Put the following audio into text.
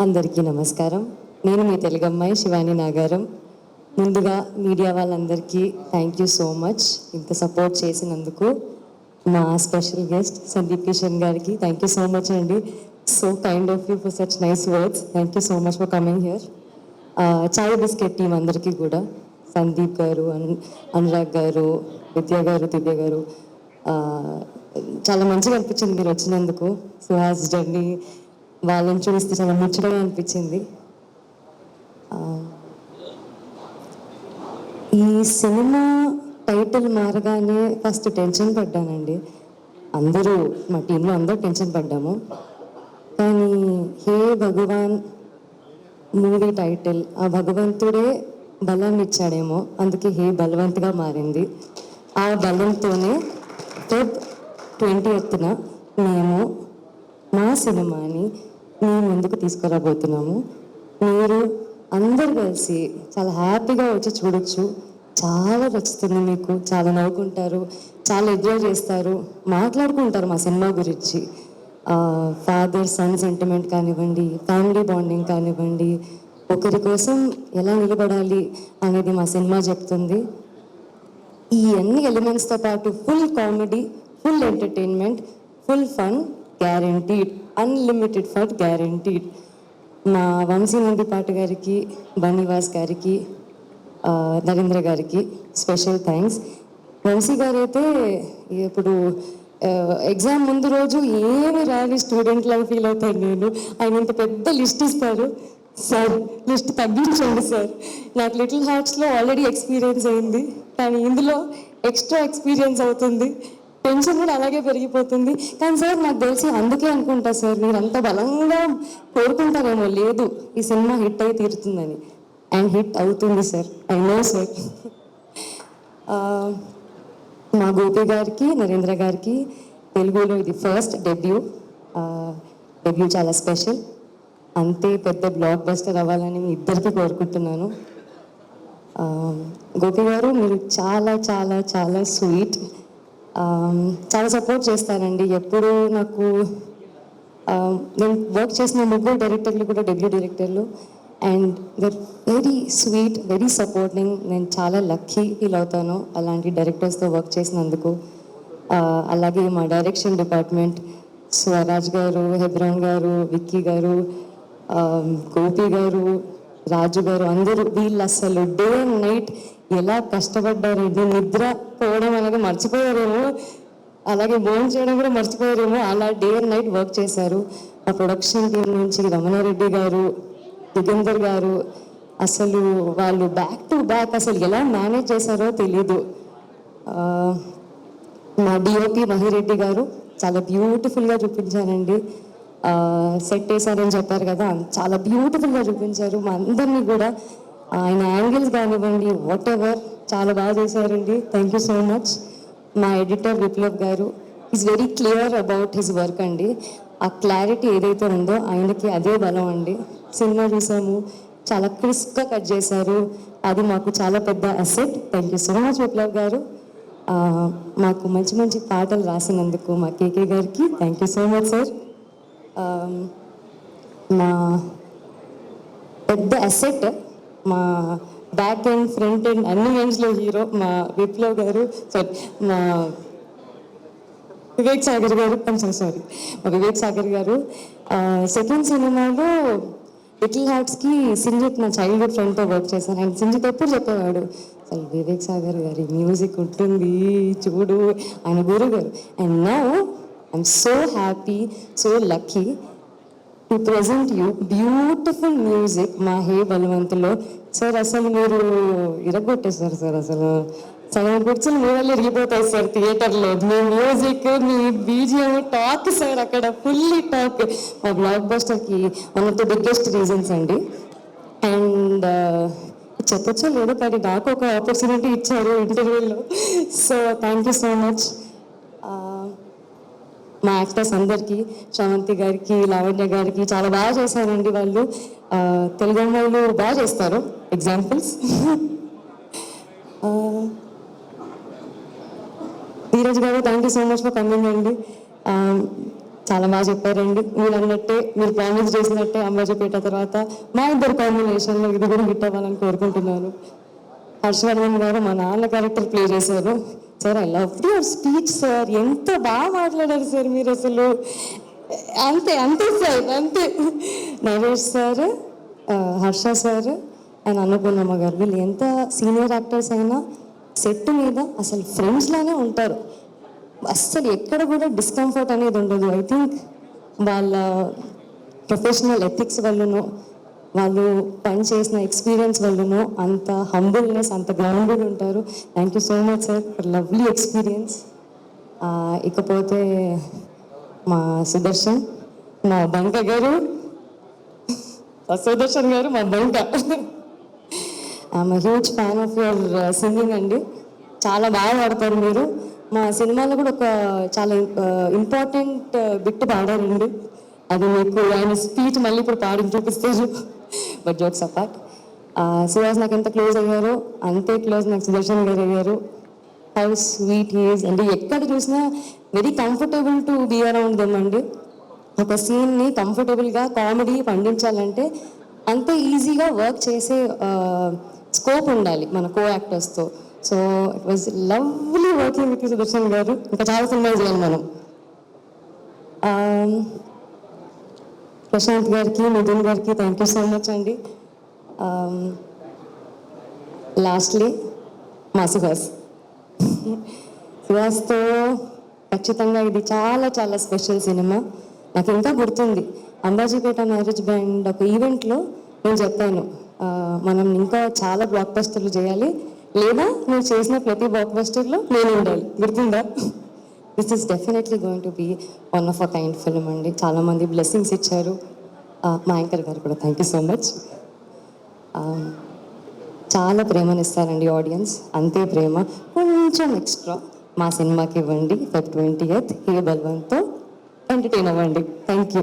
అందరికీ నమస్కారం. నేను మీ తెలుగు అమ్మాయి శివాని నాగారం. ముందుగా మీడియా వాళ్ళందరికీ థ్యాంక్ యూ సో మచ్ ఇంత సపోర్ట్ చేసినందుకు. మా స్పెషల్ గెస్ట్ సందీప్ కిషన్ గారికి థ్యాంక్ యూ సో మచ్ అండి. So kind of you for such nice words. Thank you so much for coming here. Chai biscuit team అందరికీ కూడా, సందీప్ గారు, అనురాగ్ గారు, విద్య గారు, దివ్య గారు, చాలా మంచిగా అనిపించింది మీరు వచ్చినందుకు. సుహాస్ జర్నీ వాళ్ళని చూస్తే చాలా ముచ్చటగా అనిపించింది. ఈ సినిమా టైటిల్ మారగానే ఫస్ట్ టెన్షన్ పడ్డానండి. అందరూ మా టీంలో అందరూ టెన్షన్ పడ్డాము. కానీ హే భగవాన్ మూవీ టైటిల్ ఆ భగవంతుడే బలం ఇచ్చాడేమో, అందుకే హే బలవంతుగా మారింది. ఆ బలంతోనే ఫెబ్ 20న మేము మా సినిమాని మీ ముందుకు తీసుకురాబోతున్నాము. మీరు అందరు కలిసి చాలా హ్యాపీగా వచ్చి చూడొచ్చు. చాలా నచ్చుతుంది మీకు, చాలా నవ్వుకుంటారు, చాలా ఎంజాయ్ చేస్తారు, మాట్లాడుకుంటారు మా సినిమా గురించి. ఫాదర్ సన్ సెంటిమెంట్ కానివ్వండి, ఫ్యామిలీ బాండింగ్ కానివ్వండి, ఒకరి కోసం ఎలా నిలబడాలి అనేది మా సినిమా చెప్తుంది. ఈ అన్ని ఎలిమెంట్స్తో పాటు full comedy, full entertainment, full fun guaranteed, unlimited fun guaranteed. మా వంశీ నందిపాటి గారికి, బనివాస్ గారికి, నరేంద్ర గారికి స్పెషల్ థ్యాంక్స్. వంశీ గారు అయితే ఇప్పుడు ఎగ్జామ్ ముందు రోజు ఏమి రాని స్టూడెంట్లా ఫీల్ అవుతాను నేను. ఆయన ఇంత పెద్ద లిస్ట్ ఇస్తారు, సార్ లిస్ట్ తగ్గించండి సార్, నాకు లిటిల్ హార్ట్స్లో ఆల్రెడీ ఎక్స్పీరియన్స్ అయింది, కానీ ఇందులో ఎక్స్ట్రా ఎక్స్పీరియన్స్ అవుతుంది, టెన్షన్ కూడా అలాగే పెరిగిపోతుంది. కానీ సార్ నాకు తెలిసి అందుకే అనుకుంటా సార్, మీరు అంత బలంగా కోరుకుంటారేమో, లేదు ఈ సినిమా హిట్ అయి తీరుతుందని. అండ్ హిట్ అవుతుంది సార్, ఐ నో సార్. మా గోపి గారికి, నరేంద్ర గారికి తెలుగులో ఇది ఫస్ట్ డెబ్యూ. డెబ్యూ చాలా స్పెషల్. అంతే పెద్ద బ్లాక్ బస్టర్ అవ్వాలని మీ ఇద్దరికి కోరుకుంటున్నాను. గోపి గారు మీరు చాలా చాలా చాలా స్వీట్, చాలా సపోర్ట్ చేస్తారండి ఎప్పుడు నాకు. నేను వర్క్ చేసిన ముగ్గురు డైరెక్టర్లు కూడా డెబ్యూ డైరెక్టర్లు, and they're very sweet, very supporting. నేను చాలా లక్కీ ఫీల్ అవుతాను అలాంటి డైరెక్టర్స్తో వర్క్ చేసినందుకు. అలాగే మా డైరెక్షన్ డిపార్ట్మెంట్, స్వరాజ్ గారు, హెబ్రాన్ గారు, విక్కీ గారు, గోపి గారు, రాజు గారు, అందరూ వీళ్ళు అసలు డే అండ్ నైట్ ఎలా కష్టపడ్డారండి. నిద్ర పోవడం అనేది మర్చిపోయారేమో, అలాగే భోజనం చేయడం కూడా మర్చిపోయారేమో, అలా డే అండ్ నైట్ వర్క్ చేశారు. ఆ ప్రొడక్షన్ టీం నుంచి రమణారెడ్డి గారు, దిగంధర్ గారు, అసలు వాళ్ళు బ్యాక్ టు బ్యాక్ అసలు ఎలా మేనేజ్ చేశారో తెలీదు. మా డిఓపి మహిరెడ్డి గారు చాలా బ్యూటిఫుల్గా చూపించారండి. సెట్ వేశారని చెప్పారు కదా, చాలా బ్యూటిఫుల్గా చూపించారు మా అందరినీ కూడా. ఆయన యాంగిల్స్ కానివ్వండి, వాట్ ఎవర్ చాలా బాగా చేశారండి. Thank you so much. మా ఎడిటర్ విప్లవ్ గారు is very clear about his work అండి. ఆ క్లారిటీ ఏదైతే ఉందో ఆయనకి అదే బలం అండి. సినిమా చూసాము, చాలా క్రిస్ప్గా కట్ చేశారు, అది మాకు చాలా పెద్ద asset. Thank you so much Viplav గారు. మాకు మంచి మంచి పాటలు రాసినందుకు మా కేకే గారికి thank you so much sir. మా పెద్ద అసెట్, మా బ్యాక్ ఎండ్, ఫ్రంట్ ఎండ్, అన్ని ఎండ్స్లో హీరో మా విప్లవ్ గారు, సారీ మా వివేక్ సాగర్ గారు. సారీ మా వివేక్ సాగర్ గారు. సెకండ్ సినిమాలో లిటిల్ హార్ట్స్కి సింజిత్ నా చైల్డ్హుడ్ ఫ్రెండ్తో వర్క్ చేశాను. ఆయన సింజిత్ ఎప్పుడు చెప్పేవాడు, అసలు వివేక్ సాగర్ గారి మ్యూజిక్ ఉంటుంది చూడు, ఆయన గురువు గారు. And now I'm so happy, so lucky to present you beautiful music మా హే బలవంతులో. సార్ అసలు మీరు ఇరగొట్టేశారు సార్, అసలు సగం కూర్చొని మీ వల్ల ఇరిగిపోతాయి సార్ థియేటర్లో. మీ మ్యూజిక్, మీ బీజిఎం టాక్ సార్, అక్కడ ఫుల్లీ టాక్. మా బ్లాక్ బస్టర్కి one of the biggest reasons అండి. అండ్ చెప్పొచ్చో లేదో కానీ నాకు ఒక ఆపర్చునిటీ ఇచ్చారు ఇంటర్వ్యూలో, so thank you so much. మా యాక్టర్స్ అందరికీ, శ్రవంతి గారికి, లావణ్య గారికి చాలా బాగా చేశారండి వాళ్ళు. తెలుగు అమ్మాయిలు బాగా చేస్తారు, ఎగ్జాంపుల్స్. ధీరజ్ గారు thank you so much for coming అండి. చాలా బాగా చెప్పారండి. మీరు అన్నట్టే, మీరు ప్రామిస్ చేసినట్టే అంబాజీపేట తర్వాత మా ఇద్దరు కాంబినేషన్లో ఇది కూడా హిట్ అవ్వాలని కోరుకుంటున్నాను. హర్షవర్ధన్ గారు మా నాన్న క్యారెక్టర్ ప్లే చేశారు. Sir I love your speech sir, ఎంత బాగా మాట్లాడారు సార్ మీరు అసలు. అంతే అంతే సార్ అంతే. Naresh sir, Harsha sir and Annapurnamma garu, వీళ్ళు ఎంత సీనియర్ యాక్టర్స్ అయినా సెట్ మీద అసలు ఫ్రెండ్స్ లానే ఉంటారు. అస్సలు ఎక్కడ కూడా డిస్కంఫర్ట్ అనేది ఉండదు. ఐ థింక్ వాళ్ళ ప్రొఫెషనల్ ఎథిక్స్ వల్లనో, వాళ్ళు పని చేసిన ఎక్స్పీరియన్స్ వల్లనో అంత హంబుల్నెస్, అంత గ్రౌండెడ్ ఉంటారు. Thank you so much sir for lovely experience. ఇకపోతే మా సుదర్శన్, మా బంక గారు, సుదర్శన్ గారు మా బంక. I'm huge fan of your singing అండి. చాలా బాగా పాడతారు మీరు. మా సినిమాలో కూడా ఒక చాలా ఇంపార్టెంట్ బిట్ పాడారండి. అది మీకు ఆయన స్పీచ్ మళ్ళీ ఇప్పుడు పాడి చూపిస్తారు. బట్ జోక్స్ అపార్ట్, సుహాస్ నాకు ఎంత క్లోజ్ అయ్యారో అంతే క్లోజ్ నాకు సుదర్శన్ గారు అయ్యారు. హౌ స్వీట్ హీస్ అండి. ఎక్కడ చూసినా very comfortable to be around them అండి. ఒక సీన్ని కంఫర్టబుల్గా కామెడీ పండించాలంటే అంతే ఈజీగా వర్క్ చేసే స్కోప్ ఉండాలి మన కో యాక్టర్స్తో. So it was lovely working with Sudarshan garu. ఇంకా చాలా సినిమాలు చేయాలి మనం. ప్రశాంత్ గారికి, నితిన్ గారికి థ్యాంక్ యూ సో మచ్ అండి. లాస్ట్లీ మా సుహాస్తో ఖచ్చితంగా ఇది చాలా చాలా స్పెషల్ సినిమా. నాకు ఇంకా గుర్తుంది, అంబాజీపేట మ్యారేజ్ బ్యాండ్ ఒక ఈవెంట్లో నేను చెప్పాను, మనం ఇంకా చాలా బ్లాక్ బస్టర్లు చేయాలి, లేదా నువ్వు చేసిన ప్రతి బ్లాక్ బస్టర్లో నేను ఉండాలి. గుర్తుందా? This is definitely going to be one of a kind film అండి. చాలామంది బ్లెస్సింగ్స్ ఇచ్చారు. మా యాంకర్ గారు కూడా థ్యాంక్ యూ సో మచ్. చాలా ప్రేమనిస్తారండి ఆడియన్స్, అంతే ప్రేమ కొంచెం ఎక్స్ట్రా మా సినిమాకి ఇవ్వండి. Feb 20th హే బల్వంతో ఎంటర్టైన్ అవ్వండి. Thank you.